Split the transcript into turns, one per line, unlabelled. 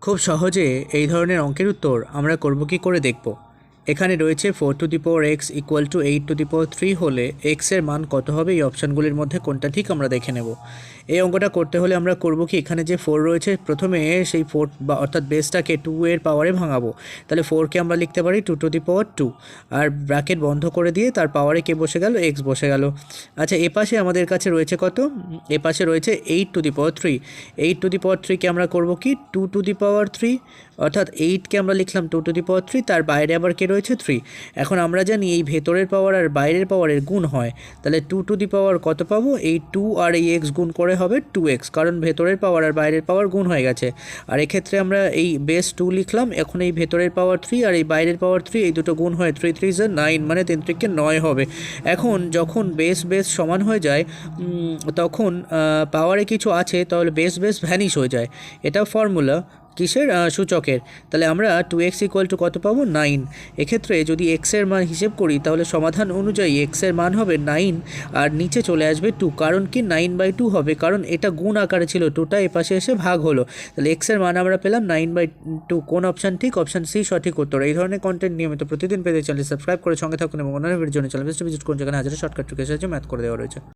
খুব সহজে এই ধরনের অঙ্কের উত্তর আমরা করব কি করে দেখব। এখানে রয়েছে 4x = 8³ হলে x এর মান কত হবে, এই অপশানগুলির মধ্যে কোনটা ঠিক আমরা দেখে নেব। এই অঙ্কটা করতে হলে আমরা করব কি, এখানে যে 4 রয়েছে প্রথমে সেই 4 বা অর্থাৎ বেসটাকে 2 এর পাওয়ারে ভাঙাবো। তাহলে 4কে আমরা লিখতে পারি 2⁻², আর ব্র্যাকেট বন্ধ করে দিয়ে তার পাওয়ারে কে বসে গেল, x বসে গেল। আচ্ছা, এপাশে আমাদের কাছে রয়েছে কত, এপাশে রয়েছে 8⁻3। 8⁻3কে আমরা করব কি 2⁻3, অর্থাৎ 8কে আমরা লিখলাম 2⁻3, তার বাইরে আবার কে রয়েছে 3। এখন আমরা জানি এই ভেতরের পাওয়ার আর বাইরের পাওয়ারের গুণ হয়, তাহলে 2 কত পাবো, এই 2 আর এই x গুণ করে হবে 2x, কারণ ভেতরের পাওয়ার আর বাইরের পাওয়ার গুণ হয়ে গেছে। আর এক্ষেত্রে আমরা এই বেস 2 লিখলাম, এখন এই ভেতরের পাওয়ার 3 আর এই বাইরের পাওয়ার 3, এই দুটো গুণ হয়ে 3 3 9, মানে 3 9 হবে। এখন যখন বেস সমান হয়ে যায় তখন পাওয়ারে কিছু আছে, তাহলে বেস ভ্যানিশ হয়ে যায়। এটা ফর্মুলা কিসের, সূচকের। তাহলে আমরা 2x = কত পাবো, 9। এক্ষেত্রে যদি x এর মান হিসেব করি তাহলে সমাধান অনুযায়ী x এর মান হবে 9, আর নিচে চলে আসবে 2, কারণ কি 9/2 হবে, কারণ এটা গুণ আকারে ছিল, 2টা এপাশে এসে ভাগ হলো। তাহলে x এর মান আমরা পেলাম 9/2। কোন অপশান ঠিক, অপশান সি সঠিক উত্তর। এই ধরনের কন্টেন্ট নিয়মিত প্রতিদিন পেতে চ্যানেল সাবস্ক্রাইব করে সঙ্গে থাকুন এবং অন্যান্য ভিডিওর জন্য চ্যানেল ভিজিট করুন, যেখানে হাজার শর্টকাট ট্রিকের সাহায্যে ম্যাথ করে দেওয়া রয়েছে।